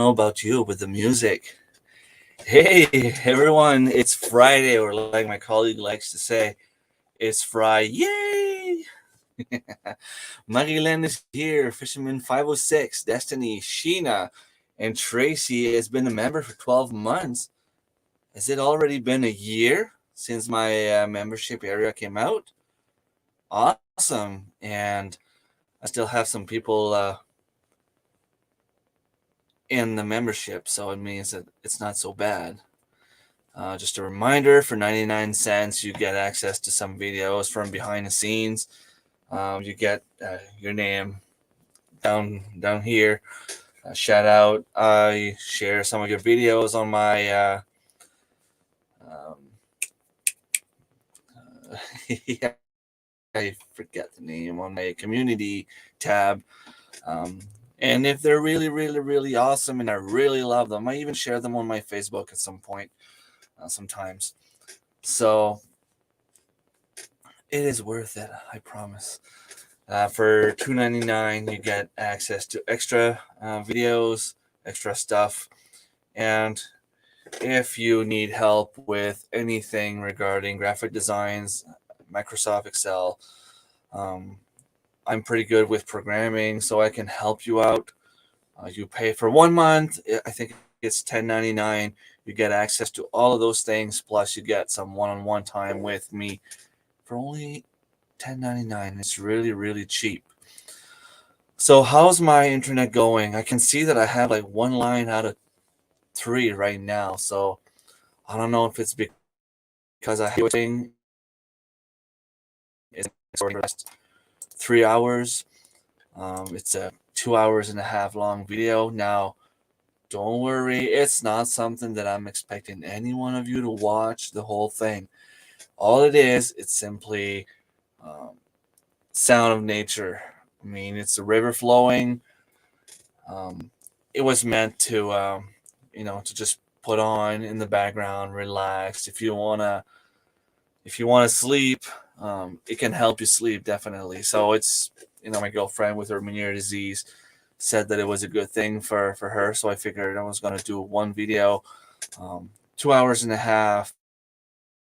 know about you, but the music. Hey, everyone, it's Friday, or like my colleague likes to say, it's Friday. Yay! Marilyn is here, Fisherman 506, Destiny, Sheena, and Tracy has been a member for 12 months. Has it already been a year since my membership area came out? Awesome. And I still have some people in the membership, so it means that it's not so bad. Just a reminder, for 99 cents, you get access to some videos from behind the scenes. You get your name down here. Shout out. I share some of your videos on my um, yeah, I forget the name, on my community tab. Um, and if they're really, really, really awesome and I really love them, I even share them on my Facebook at some point, sometimes. So it is worth it, I promise. For $2.99, you get access to extra videos, extra stuff, and if you need help with anything regarding graphic designs, Microsoft Excel, I'm pretty good with programming, so I can help you out. You pay for 1 month. I think it's $10.99. You get access to all of those things, plus you get some one-on-one time with me for only $10.99. It's really, really cheap. So how's my internet going? I can see that I have like one line out of 3 right now. So I don't know if it's because I have thing is for the last 3 hours. It's a 2 hours and a half long video. Now, don't worry, it's not something that I'm expecting any one of you to watch the whole thing. All it is, it's simply sound of nature. I mean, it's a river flowing. It was meant to, to just put on in the background, relax. If you wanna sleep, it can help you sleep definitely. So it's, my girlfriend with her Meniere disease said that it was a good thing for her. So I figured I was gonna do one video, 2 hours and a half,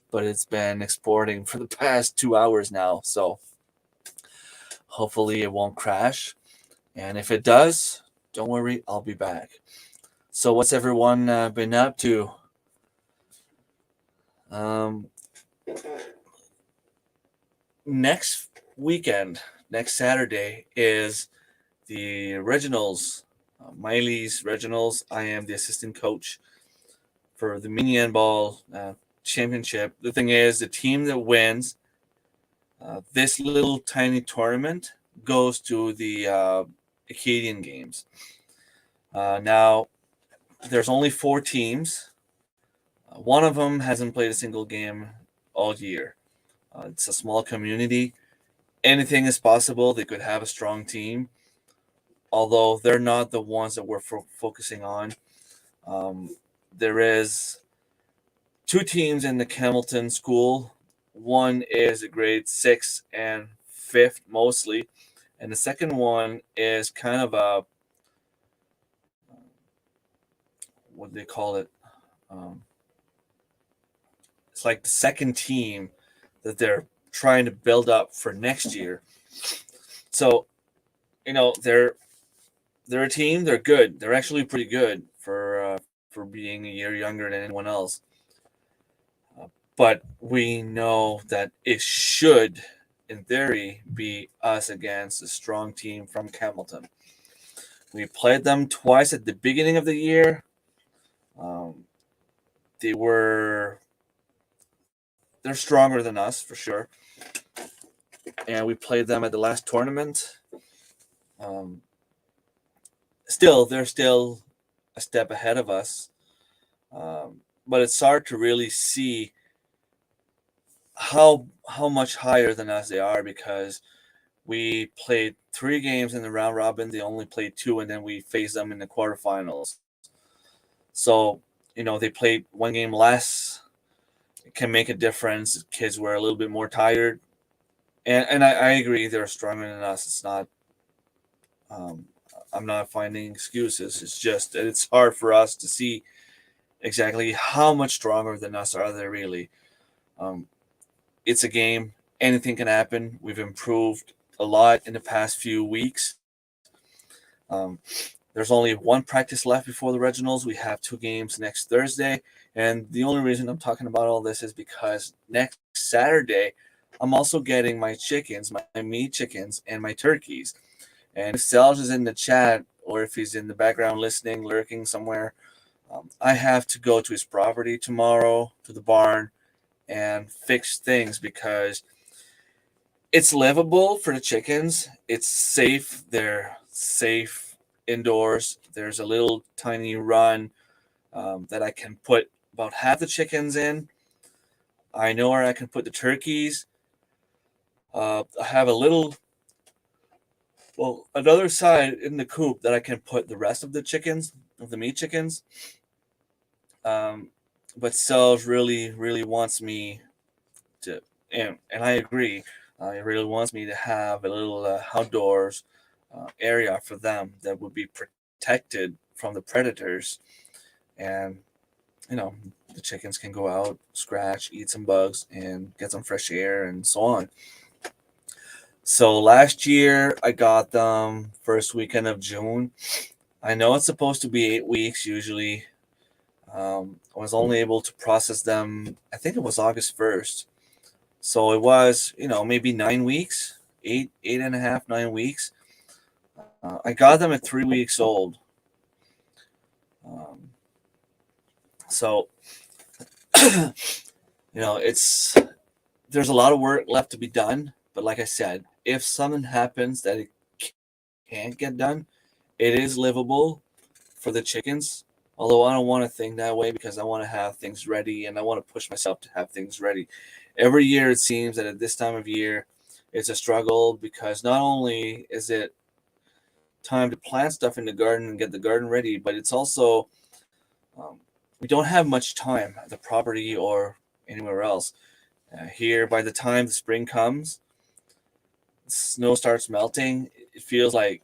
but it's been exporting for the past 2 hours now. So hopefully it won't crash. And if it does, don't worry, I'll be back. So what's everyone been up to? Next weekend, next Saturday, is the Regionals, Miley's Regionals. I am the assistant coach for the MiAnU Championship. The thing is, the team that wins this little tiny tournament goes to the Acadian Games. Now, there's only 4 teams. One of them hasn't played a single game all year. It's a small community. Anything is possible. They could have a strong team, although they're not the ones that we're focusing on. There is 2 teams in the Campbellton school. One is a grade 6 and 5th mostly, and the second one is kind of a, what do they call it? It's like the second team that they're trying to build up for next year. So, they're a team. They're good. They're actually pretty good for being a year younger than anyone else. But we know that it should, in theory, be us against a strong team from Campbellton. We played them twice at the beginning of the year. They're stronger than us for sure, and we played them at the last tournament. They're still a step ahead of us, but it's hard to really see how much higher than us they are, because we played 3 games in the round robin. They only played 2, and then we faced them in the quarterfinals. So, they played 1 game less. It can make a difference. Kids were a little bit more tired. And I agree, they're stronger than us. It's not I'm not finding excuses. It's just that it's hard for us to see exactly how much stronger than us are they really. Um, it's a game. Anything can happen. We've improved a lot in the past few weeks. Um, there's only one practice left before the regionals. We have 2 games next Thursday. And the only reason I'm talking about all this is because next Saturday, I'm also getting my chickens, my meat chickens, and my turkeys. And if Selge is in the chat or if he's in the background listening, lurking somewhere, I have to go to his property tomorrow to the barn and fix things because it's livable for the chickens. It's safe. They're safe indoors. There's a little tiny run that I can put about half the chickens in. I know where I can put the turkeys. I have a little, well, another side in the coop that I can put the rest of the chickens, of the meat chickens. But Selge really, really wants me to, and I agree. He really wants me to have a little outdoors area for them that would be protected from the predators, and you know the chickens can go out, scratch, eat some bugs, and get some fresh air, and so on. So last year I got them first weekend of June. I know it's supposed to be 8 weeks usually. I was only able to process them. I think it was August 1st. So it was, maybe 9 weeks, eight and a half, 9 weeks. I got them at 3 weeks old. Um, so, it's there's a lot of work left to be done. But like I said, if something happens that it can't get done, it is livable for the chickens. Although I don't want to think that way because I want to have things ready and I want to push myself to have things ready. Every year it seems that at this time of year it's a struggle because not only is it time to plant stuff in the garden and get the garden ready, but it's also we don't have much time at the property or anywhere else. Here, by the time the spring comes, the snow starts melting. It feels like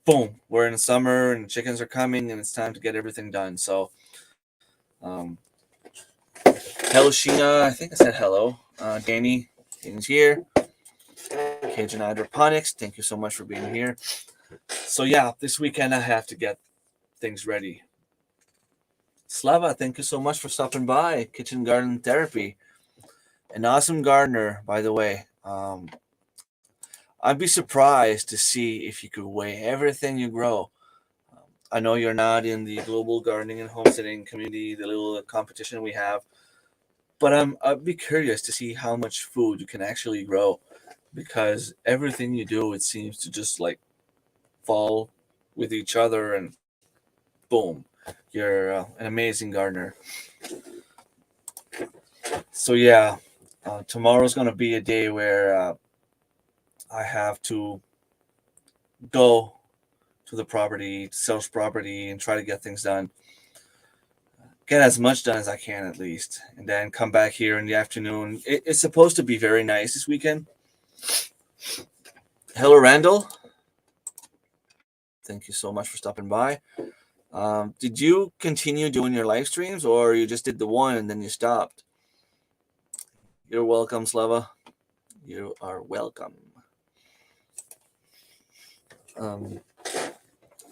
boom, we're in the summer and the chickens are coming and it's time to get everything done. So, um, hello, Sheena. I think I said hello. Danny's here. Cajun Hydroponics, thank you so much for being here. So, yeah, this weekend I have to get things ready. Slava, thank you so much for stopping by. Kitchen Garden Therapy. An awesome gardener, by the way. I'd be surprised to see if you could weigh everything you grow. I know you're not in the global gardening and homesteading community, the little competition we have, but I'd be curious to see how much food you can actually grow because everything you do, it seems to just like fall with each other and boom, you're an amazing gardener. So, yeah, tomorrow's going to be a day where I have to go to the property, sales property, and try to get things done. Get as much done as I can at least, and then come back here in the afternoon. It's supposed to be very nice this weekend. Hello, Randall. Thank you so much for stopping by. Did you continue doing your live streams, or you just did the one and then you stopped? You're welcome, Slava. You are welcome.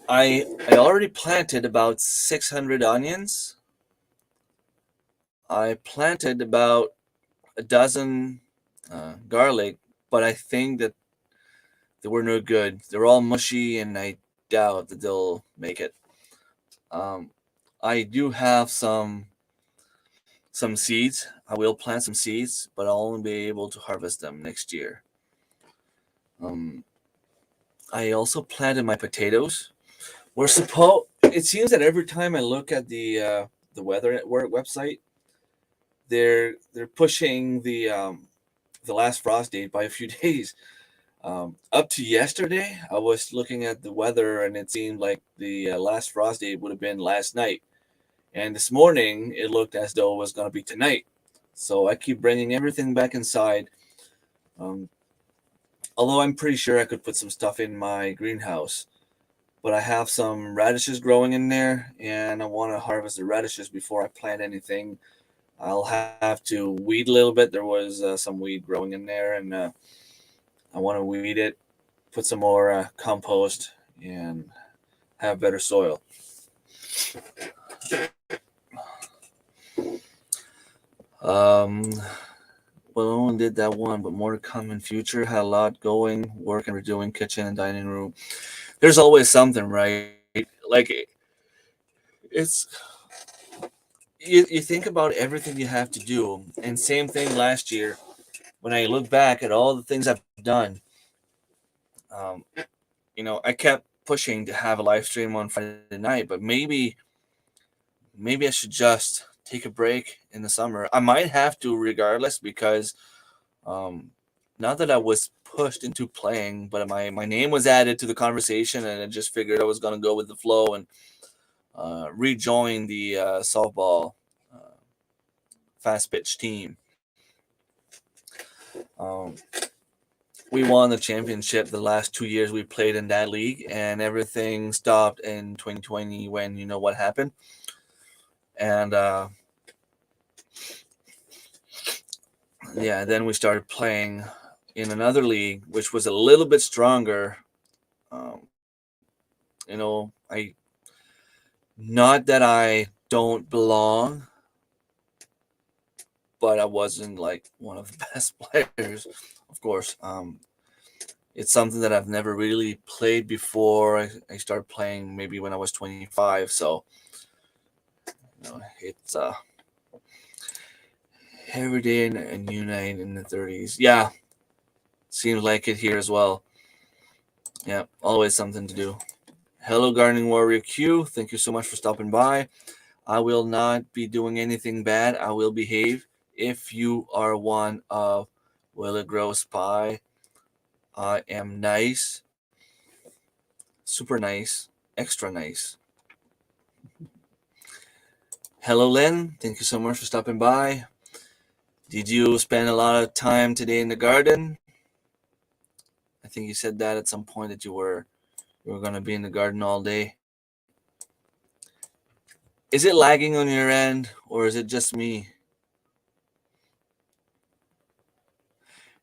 I already planted about 600 onions. I planted about a dozen garlic, but I think that they were no good. They're all mushy, and I doubt that they'll make it. I do have some seeds. I will plant some seeds, but I'll only be able to harvest them next year. I also planted my potatoes. It seems that every time I look at the Weather Network website, they're pushing the last frost date by a few days. Up to yesterday, I was looking at the weather, and it seemed like the last frost date would have been last night. And this morning, it looked as though it was going to be tonight. So I keep bringing everything back inside. Although I'm pretty sure I could put some stuff in my greenhouse. but I have some radishes growing in there, and I want to harvest the radishes before I plant anything. I'll have to weed a little bit. There was some weed growing in there, and I want to weed it, put some more compost, and have better soil. Well, I only did that one, but more to come in future. Had a lot going, work and redoing kitchen and dining room. There's always something, right? Like it's you think about everything you have to do, and same thing last year. When I look back at all the things I've done, um, I kept pushing to have a live stream on Friday night, but maybe I should just take a break in the summer. I might have to regardless because not that I was pushed into playing, but my name was added to the conversation, and I just figured I was going to go with the flow and rejoin the softball fast pitch team. Um, we won the championship the last 2 years we played in that league, and everything stopped in 2020 when you know what happened. And yeah, then we started playing in another league, which was a little bit stronger. I not that I don't belong, but I wasn't like one of the best players, of course. It's something that I've never really played before. I started playing maybe when I was 25, so it's every day a new night in the 30s. Yeah, seems like it here as well. Yeah, always something to do. Hello, Gardening Warrior Q. Thank you so much for stopping by. I will not be doing anything bad. I will behave. If you are one of Will It Grow Spy, I am nice, super nice, extra nice. Hello, Lynn. Thank you so much for stopping by. Did you spend a lot of time today in the garden? I think you said that at some point that you were going to be in the garden all day. Is it lagging on your end, or is it just me?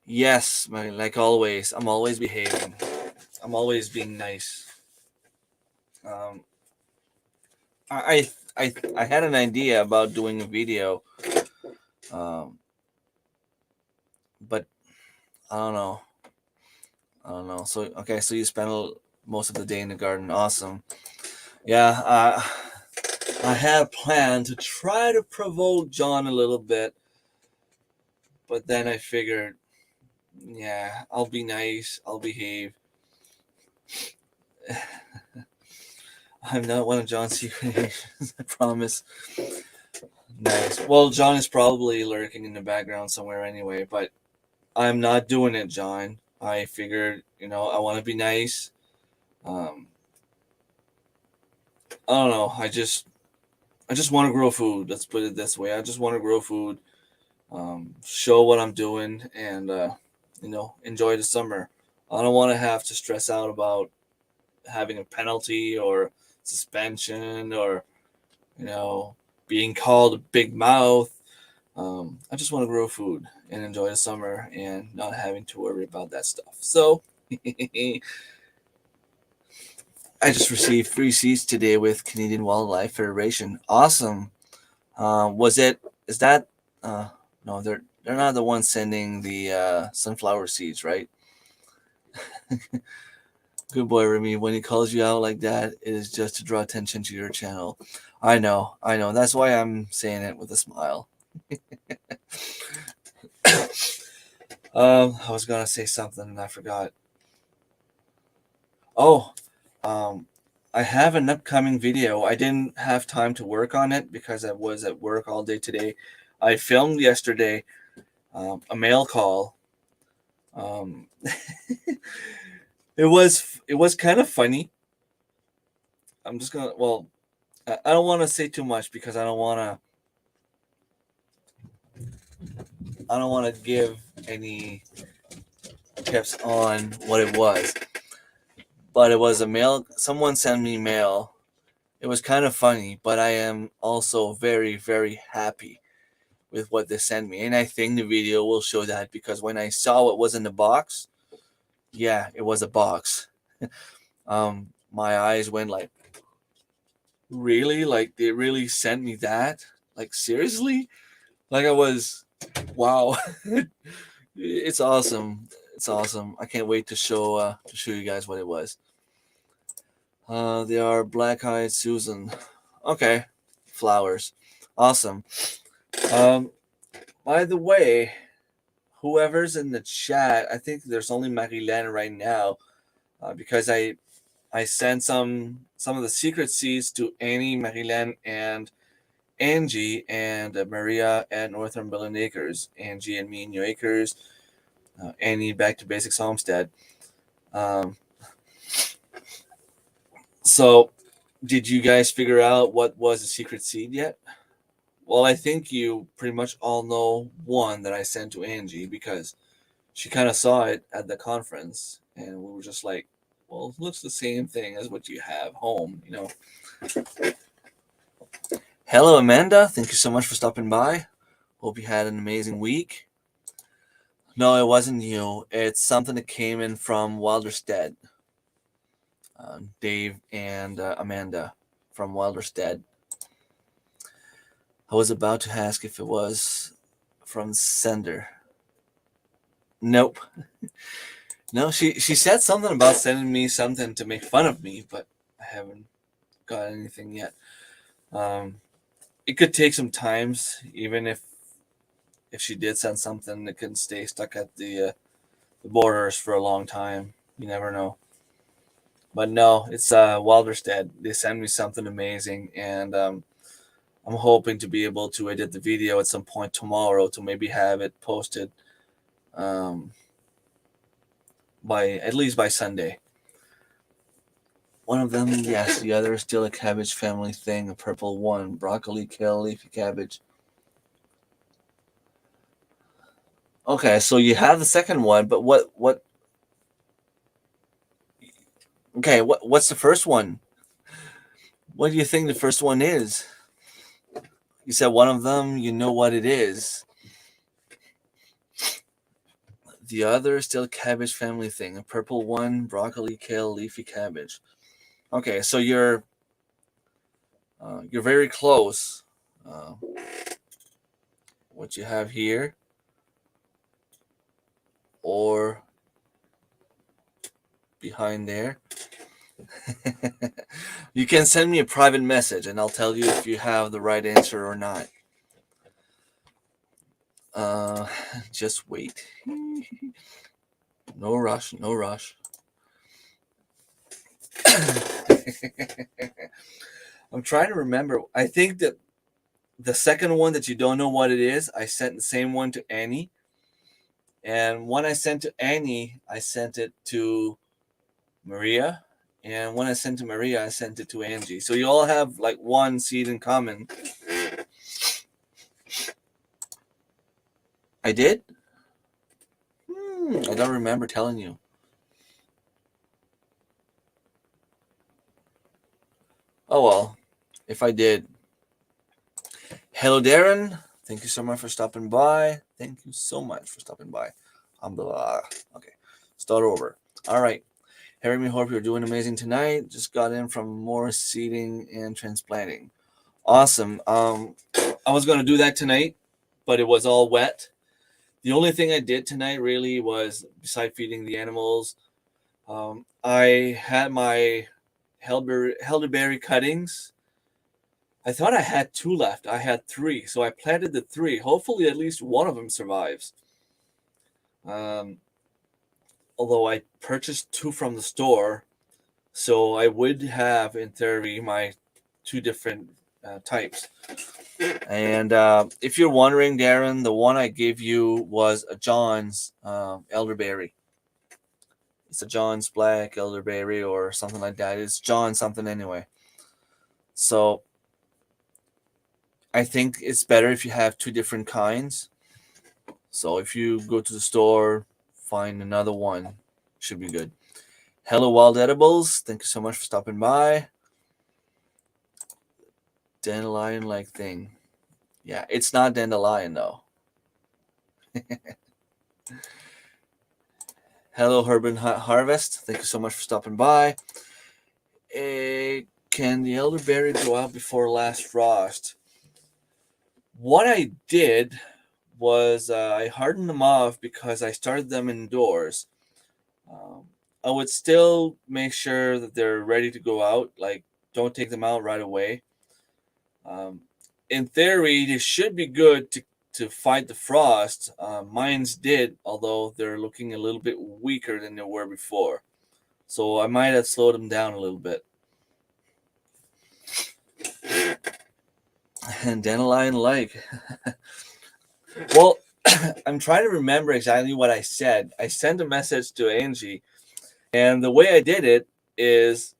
Yes, like always. I'm always behaving. I'm always being nice. I had an idea about doing a video, but I don't know. So okay, so you spend most of the day in the garden. Awesome. Yeah, I had planned to try to provoke John a little bit, but then I figured, yeah, I'll be nice. I'll behave. I'm not one of John's secret agents, I promise. Nice. Well, John is probably lurking in the background somewhere anyway, but I'm not doing it, John. I figured, I want to be nice. I don't know. I just want to grow food. Let's put it this way. I just want to grow food, show what I'm doing, and enjoy the summer. I don't want to have to stress out about having a penalty or suspension or being called a big mouth. I just want to grow food and enjoy the summer and not having to worry about that stuff. So I just received free seeds today with Canadian Wildlife Federation. Awesome. Is that, no, they're not the ones sending the sunflower seeds, right? Good boy, Remy. When he calls you out like that, it is just to draw attention to your channel. I know. That's why I'm saying it with a smile. I was gonna say something and I forgot. Oh, I have an upcoming video. I didn't have time to work on it because I was at work all day today. I filmed yesterday a mail call. It was kind of funny. I'm just gonna I don't want to say too much because I don't want to give any tips on what it was. but it was a mail. Someone sent me mail. It was kind of funny, but I am also very, very happy with what they sent me. And I think the video will show that, because when I saw what was in the box, yeah, it was a box. My eyes went like, really? Like, they really sent me that? Like, seriously? Like, I was, wow. It's awesome. It's awesome. I can't wait to show you guys what it was. They are black-eyed Susan. Okay, flowers. Awesome. By the way, whoever's in the chat, I think there's only Marie-Laine right now, because I sent some of the secret seeds to Annie, Marie-Laine, and Angie, and Maria at Northumberland Acres, Angie and MiAnU Acres, Annie Back to Basics Homestead. So, did you guys figure out what was the secret seed yet? Well, I think you pretty much all know one that I sent to Angie, because she kind of saw it at the conference, and we were just like, well, it looks the same thing as what you have home, you know. Hello, Amanda. Thank you so much for stopping by. Hope you had an amazing week. No, it wasn't you. It's something that came in from WildEdibles. Dave and Amanda from WildEdibles. I was about to ask if it was from sender. Nope. No, she said something about sending me something to make fun of me, but I haven't got anything yet. It could take some times, even if she did send something that can stay stuck at the borders for a long time. You never know. But no, it's WildEdibles. They send me something amazing, and I'm hoping to be able to edit the video at some point tomorrow to maybe have it posted at least by Sunday. One of them, yes. The other is still a cabbage family thing. A purple one, broccoli, kale, leafy cabbage. Okay, so you have the second one, but what? Okay, what's the first one? What do you think the first one is? You said one of them. You know what it is. The other is still a cabbage family thing. A purple one, broccoli, kale, leafy cabbage. Okay, so you're very close. What you have here, or behind there. You can send me a private message, and I'll tell you if you have the right answer or not. Just wait. No rush. No rush. I'm trying to remember. I think that the second one that you don't know what it is, I sent the same one to Annie. And when I sent to Annie, I sent it to Maria. And when I sent to Maria, I sent it to Angie. So you all have like one seed in common. I did? I don't remember telling you. Oh, well, if I did. Hello, Darren. Thank you so much for stopping by. Thank you so much for stopping by. Okay, start over. All right. Harry, me hope you're doing amazing tonight. Just got in from more seeding and transplanting. Awesome. I was going to do that tonight, but it was all wet. The only thing I did tonight really was, besides feeding the animals, I had my elderberry cuttings. I thought I had 2 left. I had 3, so I planted the 3. Hopefully, at least one of them survives. Although I purchased 2 from the store, so I would have, in theory, my 2 different types. And if you're wondering, Darren, the one I gave you was a John's elderberry. It's a John's black elderberry or something like that. It's John something anyway. So I think it's better if you have 2 different kinds. So if you go to the store, find another one, should be good. Hello, WildEdibles. Thank you so much for stopping by. Dandelion-like thing. Yeah, it's not dandelion, though. Hello, Urban Harvest. Thank you so much for stopping by. Can the elderberry go out before last frost? What I did was I hardened them off because I started them indoors. I would still make sure that they're ready to go out. Like, don't take them out right away. In theory, they should be good to fight the frost. Mine's did, although they're looking a little bit weaker than they were before. So I might have slowed them down a little bit. And dandelion-like. Well, I'm trying to remember exactly what I said. I sent a message to Angie, and the way I did it is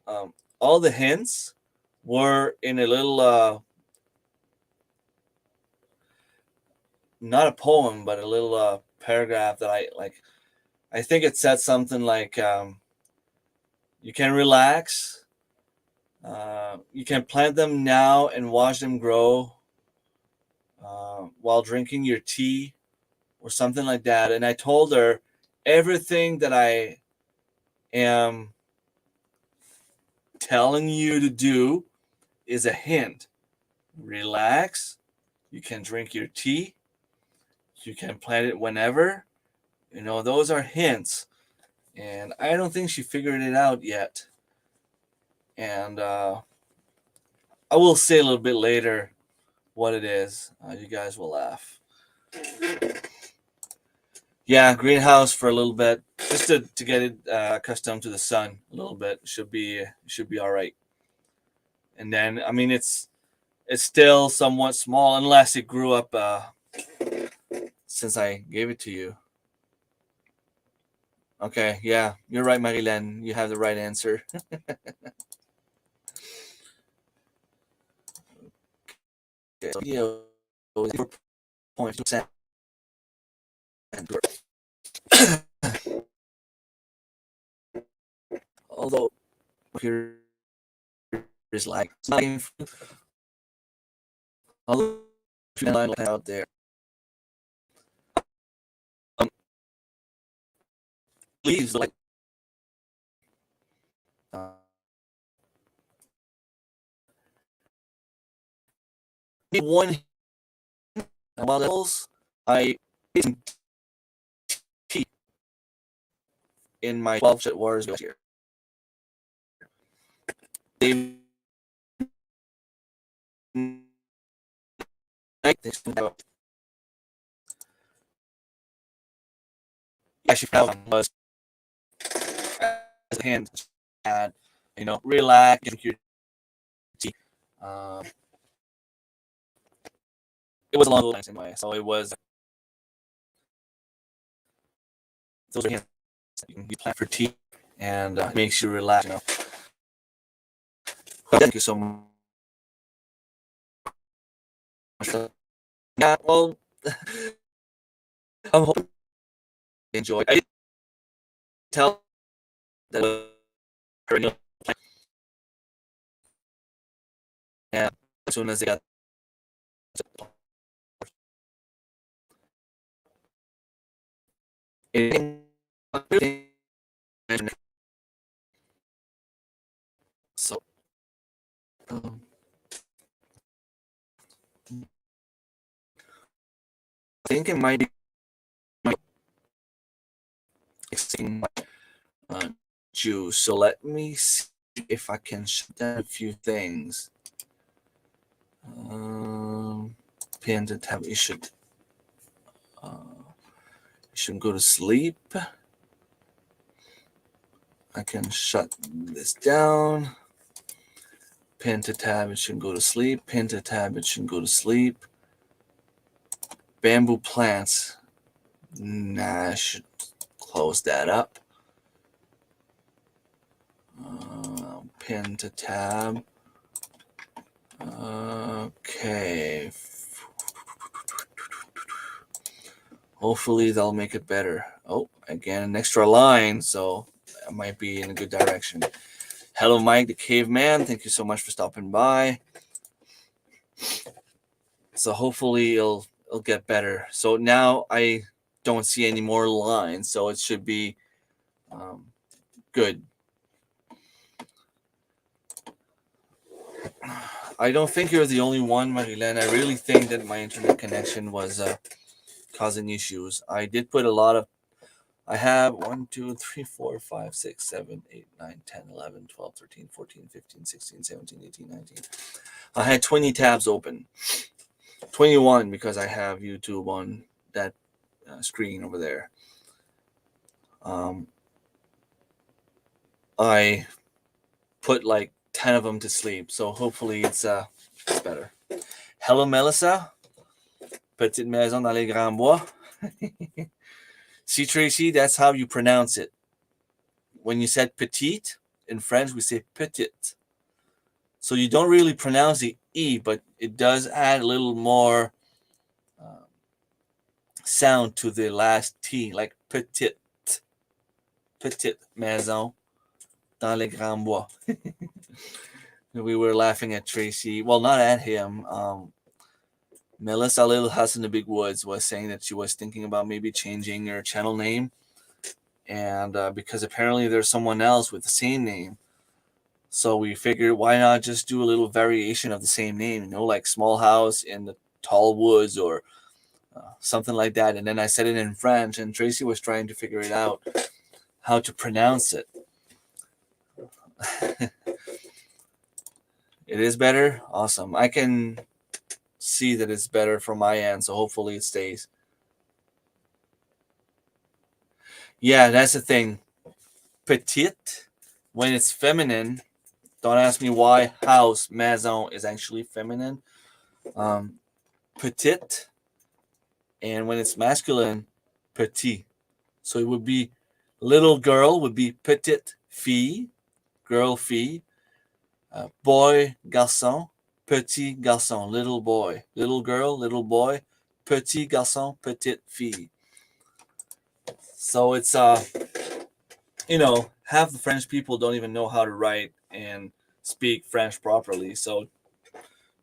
all the hints were in a little, not a poem, but a little paragraph that I like. I think it said something like, you can relax. You can plant them now and watch them grow while drinking your tea or something like that. And I told her everything that I am telling you to do is a hint. Relax. You can drink your tea. You can plant it whenever. You know, those are hints. And I don't think she figured it out yet. And I will say a little bit later what it is. You guys will laugh. Yeah, greenhouse for a little bit, just to get it accustomed to the sun a little bit. Should be all right. And then, I mean, it's still somewhat small unless it grew up since I gave it to you. Okay, yeah, you're right, Marilyn. You have the right answer. Okay, so yeah, 0.2%. Although here is like although out there. Leaves like one WildEdibles. I tea in my 12 shit wars here. They actually found was as a hand had, you know, relax, drink your tea. It was along those lines anyway, so it was those are hands you plant for tea and it makes you relax, you know. Thank you so much. Yeah, well, I'm hoping you enjoy. I did tell that and as soon as they got so I think it might be mixing juice. So let me see if I can shut down a few things. Pin to tab. You should go to sleep. I can shut this down. Pin to tab. It should go to sleep. Pin to tab. It should go to sleep. Bamboo plants. Nah, I should close that up. Pin to tab. Okay. Hopefully they'll make it better. Oh, again, an extra line. So might be in a good direction. Hello, Mike the Caveman. Thank you so much for stopping by. So hopefully it'll get better. So now I don't see any more lines, so it should be good. I don't think you're the only one, Marilyn. I really think that my internet connection was causing issues. I did put a lot of. I have 1, 2, 3, 4, 5, 6, 7, 8, 9, 10, 11, 12, 13, 14, 15, 16, 17, 18, 19. I had 20 tabs open. 21 because I have YouTube on that screen over there. I put like 10 of them to sleep, so hopefully it's better. Hello, Melissa. Petite maison dans les grands bois. See, Tracy, that's how you pronounce it. When you said petite, in French, we say petite. So you don't really pronounce the E, but it does add a little more sound to the last T, like petite. Petite maison dans les grands bois. We were laughing at Tracy. Well, not at him. Melissa Little House in the Big Woods was saying that she was thinking about maybe changing her channel name. And because apparently there's someone else with the same name. So we figured, why not just do a little variation of the same name, you know, like Small House in the Tall Woods or something like that. And then I said it in French, and Tracy was trying to figure it out, how to pronounce it. It is better? Awesome. I can see that it's better from my end, so hopefully it stays. Yeah, that's the thing. Petite, when it's feminine, don't ask me why house, maison, is actually feminine. Petite, and when it's masculine, petit. So it would be little girl would be petite fille, girl fille. Boy, garçon, petit garçon, little boy. Little girl, little boy. Petit garçon, petite fille. So it's, you know, half the French people don't even know how to write and speak French properly. So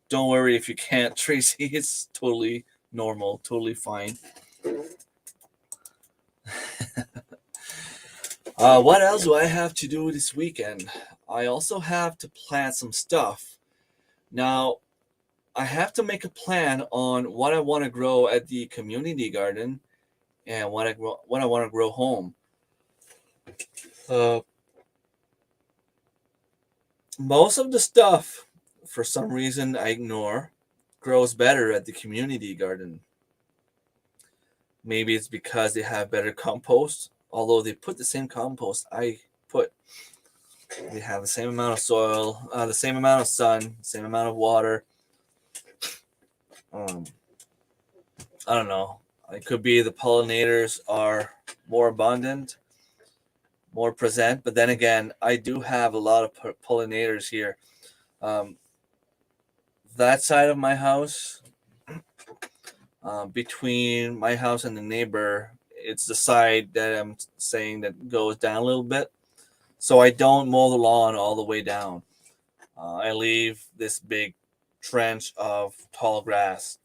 don't worry if you can't, Tracy. It's totally normal, totally fine. What else do I have to do this weekend? I also have to plant some stuff. Now, I have to make a plan on what I want to grow at the community garden and what I want to grow home. Most of the stuff, for some reason I ignore, grows better at the community garden. Maybe it's because they have better compost, although they put the same compost I put. They have the same amount of soil, the same amount of sun, same amount of water. I don't know. It could be the pollinators are more abundant, more present. But then again, I do have a lot of pollinators here. That side of my house, between my house and the neighbor, it's the side that I'm saying that goes down a little bit. So I don't mow the lawn all the way down. I leave this big trench of tall grass.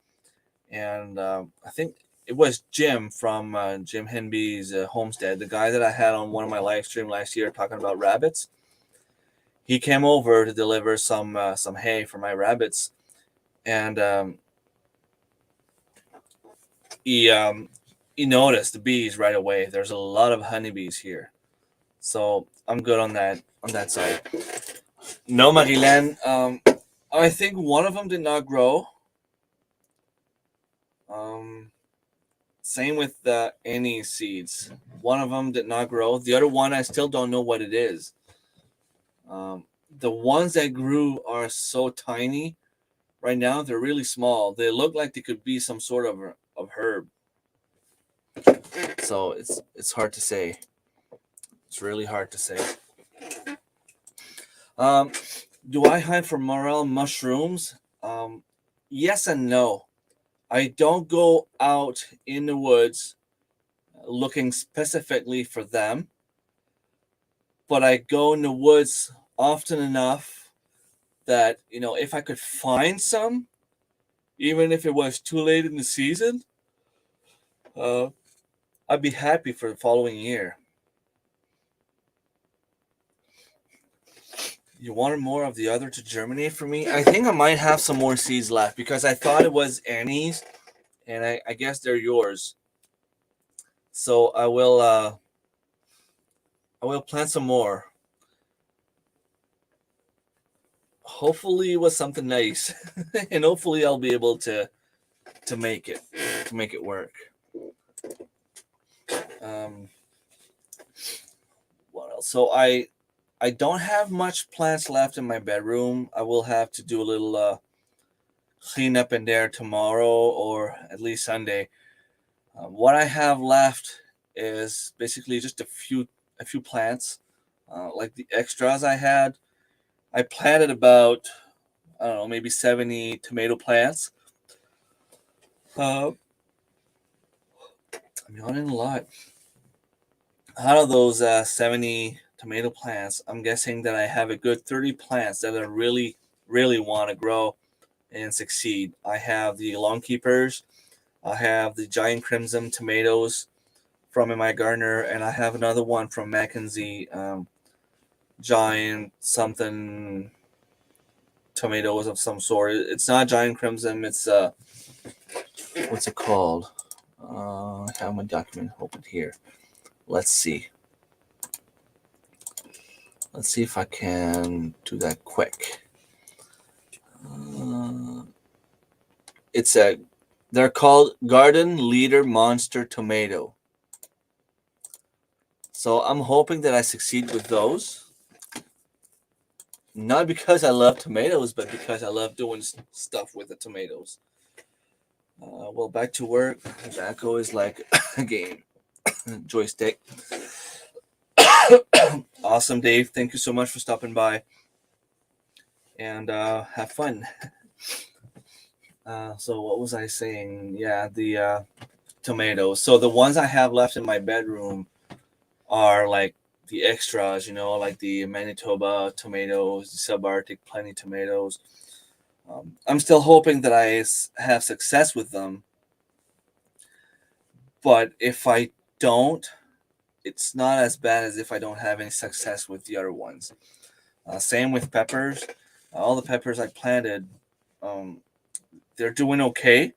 And I think it was Jim from Jim Henby's Homestead, the guy that I had on one of my live stream last year talking about rabbits. He came over to deliver some hay for my rabbits, and he noticed the bees right away. There's a lot of honeybees here, so I'm good on that side. No, Marilyn, I think one of them did not grow. Same with the anise seeds. One of them did not grow. The other one, I still don't know what it is. The ones that grew are so tiny. Right now, they're really small. They look like they could be some sort of herb. So it's hard to say. It's really hard to say. Do I hunt for morel mushrooms? Yes and no. I don't go out in the woods looking specifically for them. but I go in the woods often enough that, if I could find some, even if it was too late in the season, I'd be happy for the following year. You wanted more of the other to germinate for me? I think I might have some more seeds left because I thought it was Annie's, and I guess they're yours. So I will plant some more. Hopefully it was something nice, and hopefully I'll be able to make it work. What else? So I don't have much plants left in my bedroom. I will have to do a little clean up in there tomorrow or at least Sunday. What I have left is basically just a few plants, like the extras I had. I planted about, I don't know, maybe 70 tomato plants. I'm yawning a lot. Out of those 70 tomato plants, I'm guessing that I have a good 30 plants that I really, really want to grow and succeed. I have the lawn keepers. I have the giant crimson tomatoes from in my gardener, and I have another one from Mackenzie, giant something tomatoes of some sort. It's not giant crimson. It's what's it called? I have my document open here. Let's see. Let's see if I can do that quick. They're called Garden Leader Monster Tomato. So I'm hoping that I succeed with those. Not because I love tomatoes, but because I love doing stuff with the tomatoes. Well, back to work. Tobacco is like a game. Joystick. Awesome, Dave. Thank you so much for stopping by. And have fun. So what was I saying? Yeah, the tomatoes. So the ones I have left in my bedroom are like the extras, like the Manitoba tomatoes, the subarctic plenty tomatoes. I'm still hoping that I have success with them. But if I don't, it's not as bad as if I don't have any success with the other ones. Same with peppers. All the peppers I planted, they're doing okay.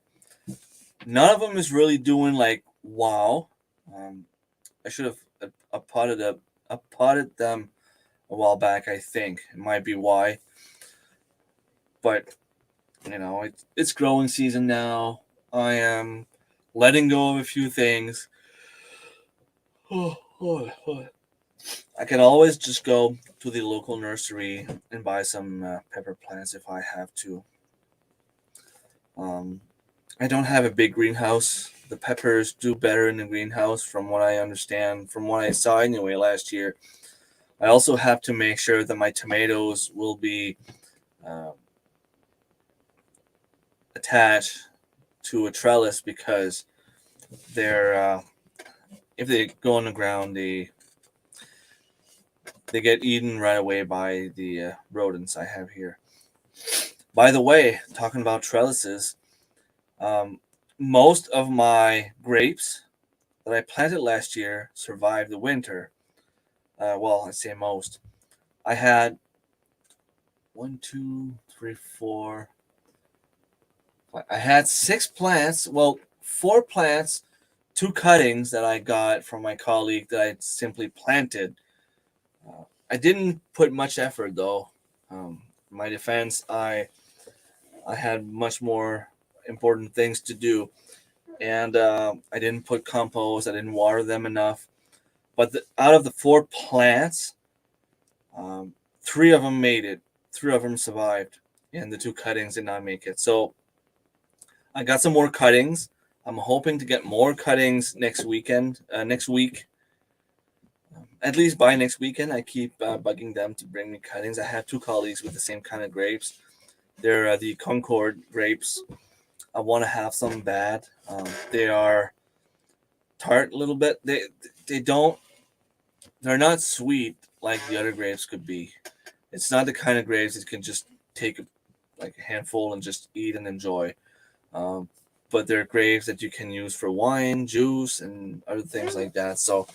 None of them is really doing like wow. I should have potted them a while back. I think it might be why. But it's growing season now. I am letting go of a few things. I can always just go to the local nursery and buy some pepper plants if I have to. I don't have a big greenhouse. The peppers do better in the greenhouse from what I understand, from what I saw anyway last year. I also have to make sure that my tomatoes will be attached to a trellis because they're if they go on the ground, they get eaten right away by the rodents I have here. By the way, talking about trellises, most of my grapes that I planted last year survived the winter. Well, I say most. I had 1, 2, 3, 4. I had 6 plants. Well, 4 plants, 2 cuttings that I got from my colleague that I simply planted. I didn't put much effort though. In my defense, I had much more important things to do, and I didn't put compost. I didn't water them enough. But out of the 4 plants, 3 of them made it. 3 of them survived, and the 2 cuttings did not make it. So I got some more cuttings. I'm hoping to get more cuttings next week. At least by next weekend. I keep bugging them to bring me cuttings. I have 2 colleagues with the same kind of grapes. They're the Concord grapes. I want to have some bad. They are tart a little bit. They don't they're not sweet like the other grapes could be. It's not the kind of grapes that you can just take like a handful and just eat and enjoy. Um, but they're grapes that you can use for wine, juice, and other things like that. So,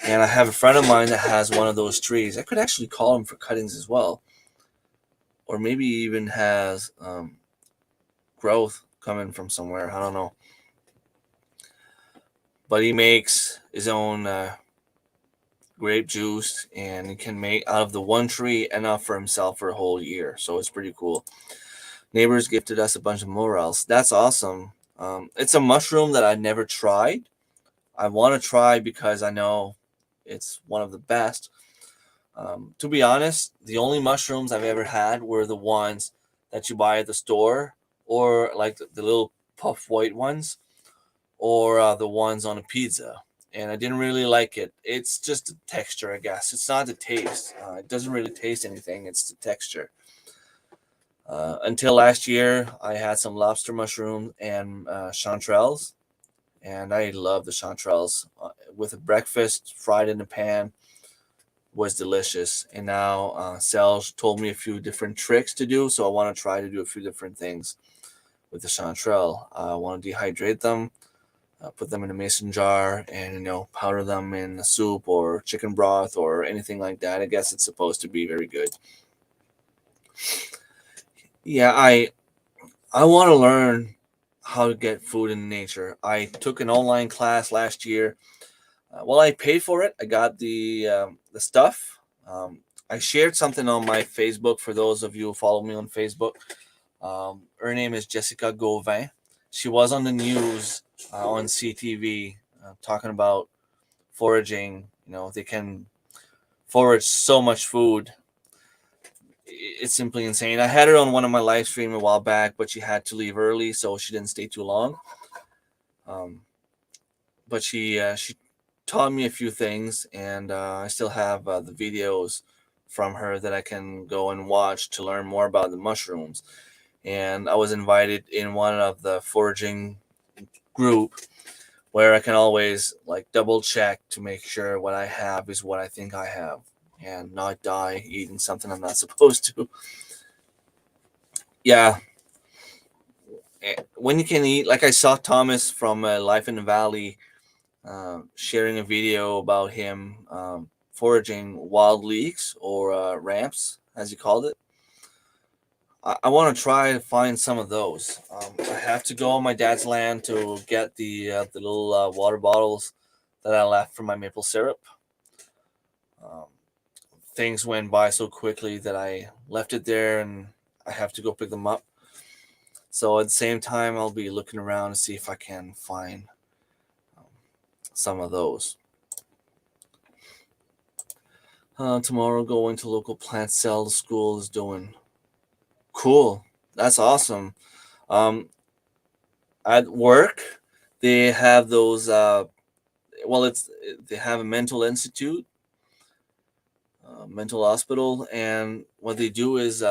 and I have a friend of mine that has one of those trees. I could actually call him for cuttings as well, or maybe even has growth coming from somewhere. I don't know. But he makes his own grape juice, and he can make out of the one tree enough for himself for a whole year. So it's pretty cool. Neighbors gifted us a bunch of morels. That's awesome. It's a mushroom that I never tried. I want to try because I know it's one of the best. To be honest, the only mushrooms I've ever had were the ones that you buy at the store, or like the little puff white ones, or the ones on a pizza. And I didn't really like it. It's just the texture, I guess. It's not the taste. It doesn't really taste anything. It's the texture. Until last year, I had some lobster mushroom and chanterelles, and I love the chanterelles. With a breakfast fried in a pan was delicious. And now Serge told me a few different tricks to do, so I want to try to do a few different things with the chanterelle. I want to dehydrate them, put them in a mason jar, and powder them in a soup or chicken broth or anything like that. I guess it's supposed to be very good. Yeah, I want to learn how to get food in nature. I took an online class last year. Well, I paid for it. I got the stuff. I shared something on my Facebook for those of you who follow me on Facebook. Her name is Jessica Gauvin. She was on the news on CTV talking about foraging. They can forage so much food. It's simply insane. I had her on one of my live stream a while back, but she had to leave early, so she didn't stay too long. But she taught me a few things, and I still have the videos from her that I can go and watch to learn more about the mushrooms. And I was invited in one of the foraging group where I can always like double check to make sure what I have is what I think I have and not die eating something I'm not supposed to. Yeah, when you can eat, like I saw Thomas from Life in the Valley sharing a video about him foraging wild leeks or ramps, as he called it. I want to try to find some of those. I have to go on my dad's land to get the little water bottles that I left from my maple syrup. Um, Things went by so quickly that I left it there, and I have to go pick them up. So at the same time, I'll be looking around to see if I can find um, some of those. Tomorrow, going to local plant sale school is doing cool. That's awesome. Um, at work, they have those. It's they have a mental institute, mental hospital, and what they do is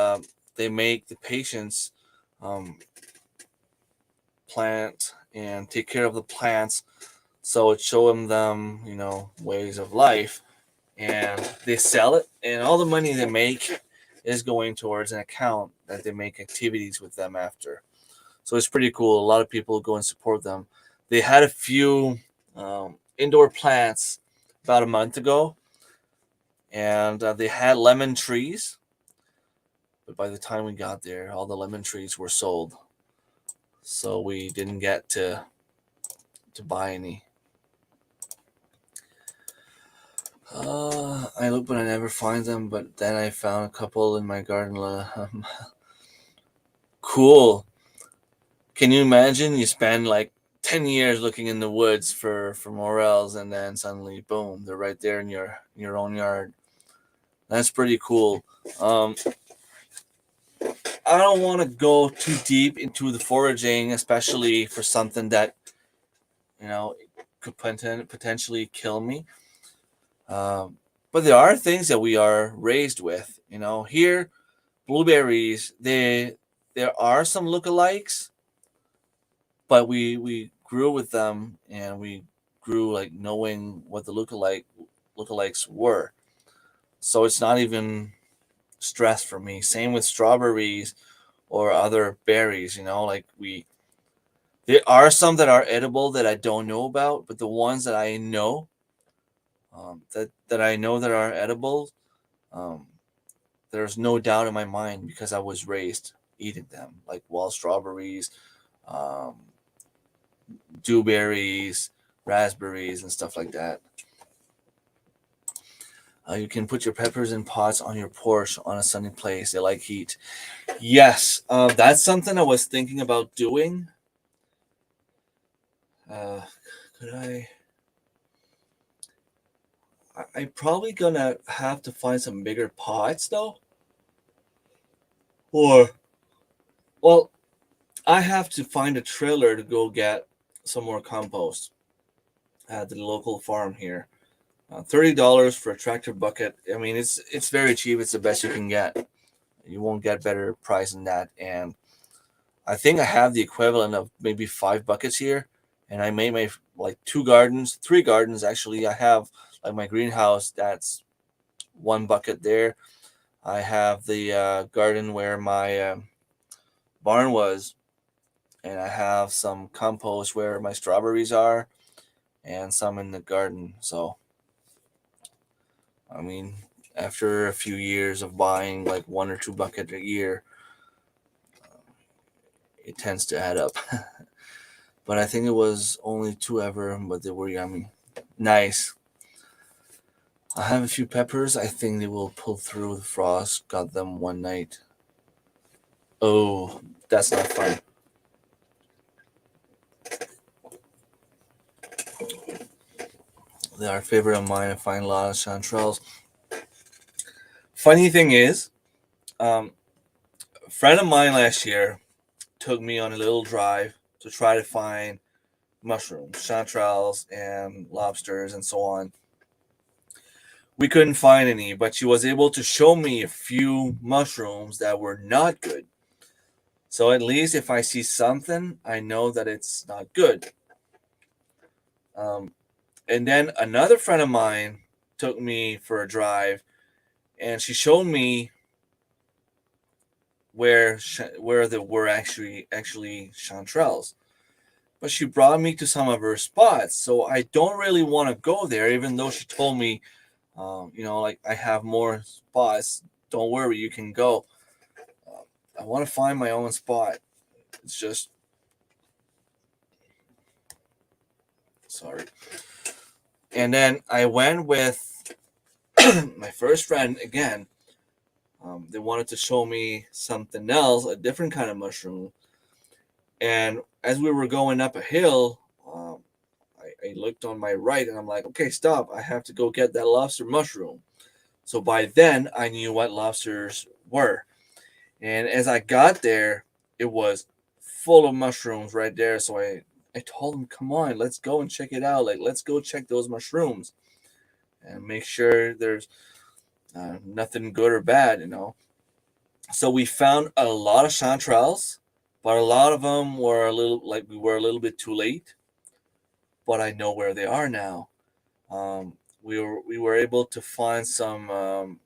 they make the patients um, plant and take care of the plants. So it's showing them, ways of life, and they sell it, and all the money they make is going towards an account that they make activities with them after. So it's pretty cool. A lot of people go and support them. They had a few indoor plants about a month ago, and they had lemon trees. But by the time we got there, all the lemon trees were sold, so we didn't get to buy any. I look, but I never find them. But then I found a couple in my garden. Cool. Can you imagine? You spend like 10 years looking in the woods for morels, and then suddenly, boom, they're right there in your own yard. That's pretty cool. I don't want to go too deep into the foraging, especially for something that could potentially kill me. But there are things that we are raised with. Here, blueberries. There are some lookalikes, but we grew with them, and we grew like knowing what the lookalike lookalikes were. So it's not even stress for me. Same with strawberries or other berries, like there are some that are edible that I don't know about, but the ones that I know, that I know that are edible, um, there's no doubt in my mind because I was raised eating them, like wild strawberries, um, dewberries, raspberries, and stuff like that. You can put your peppers in pots on your porch on a sunny place. They like heat. Yes, that's something I was thinking about doing. Could I'm probably gonna have to find some bigger pots though. Or, well, I have to find a trailer to go get some more compost at the local farm here. $30 for a tractor bucket. I mean, it's very cheap. It's the best you can get. You won't get better price than that. And I think I have the equivalent of maybe 5 buckets here. And I made my like 3 gardens actually. I have like my greenhouse. That's 1 bucket there. I have the garden where my barn was, and I have some compost where my strawberries are, and some in the garden. So, I mean, after a few years of buying like 1 or 2 buckets a year, it tends to add up. But I think it was only 2 ever, but they were yummy. Nice. I have a few peppers. I think they will pull through the frost. Got them one night. Oh, that's not fun. They are a favorite of mine. I find a lot of chanterelles. Funny thing is, a friend of mine last year took me on a little drive to try to find mushrooms, chanterelles, and lobsters, and so on. We couldn't find any, but she was able to show me a few mushrooms that were not good. So at least if I see something, I know that it's not good. And then another friend of mine took me for a drive, and she showed me where there were actually chanterelles. But she brought me to some of her spots, so I don't really want to go there, even though she told me, like I have more spots. Don't worry, you can go. I want to find my own spot. It's just sorry. And then I went with my first friend again. They wanted to show me something else, a different kind of mushroom. And as we were going up a hill, I looked on my right and I'm like, okay, stop. I have to go get that lobster mushroom. So by then, I knew what lobsters were. And as I got there, it was full of mushrooms right there. So I told him, come on, let's go and check it out. Like, let's go check those mushrooms and make sure there's nothing good or bad, So we found a lot of chanterelles, but a lot of them were we were a little bit too late. But I know where they are now. We were able to find some.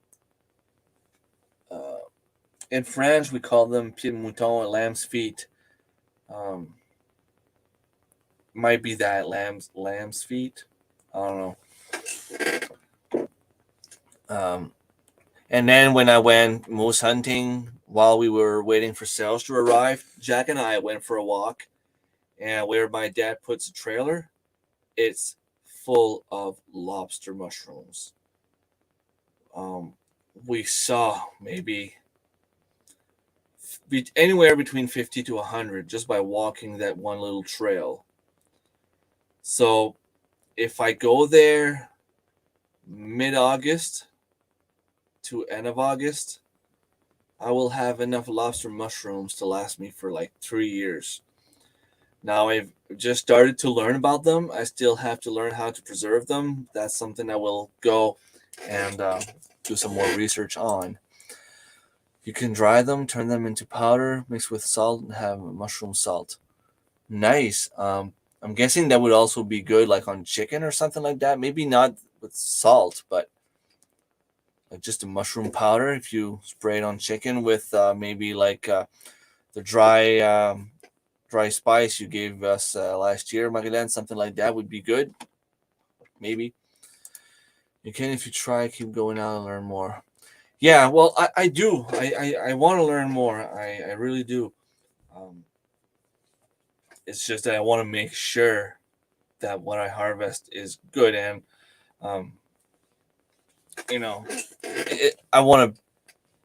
In French, we call them pieds de mouton, lamb's feet. Um, might be that lamb's feet. I don't know. And then when I went moose hunting while we were waiting for sales to arrive, Jack and I went for a walk, and where my dad puts a trailer, it's full of lobster mushrooms. We saw maybe anywhere between 50 to 100 just by walking that one little trail. So if I go there mid-August to end of August, I will have enough lobster mushrooms to last me for like 3 years. Now I've just started to learn about them. I still have to learn how to preserve them. That's something I will go and do some more research on. You can dry them, turn them into powder, mix with salt, and have mushroom salt. Nice. I'm guessing that would also be good like on chicken or something like that. Maybe not with salt, but like just a mushroom powder. If you spray it on chicken with maybe like the dry spice you gave us last year, Marilyn, something like that would be good. Maybe you can if you try. Keep going out and learn more. Yeah, well, I do. I want to learn more. I really do. Um, it's just that I want to make sure that what I harvest is good, and um, I want to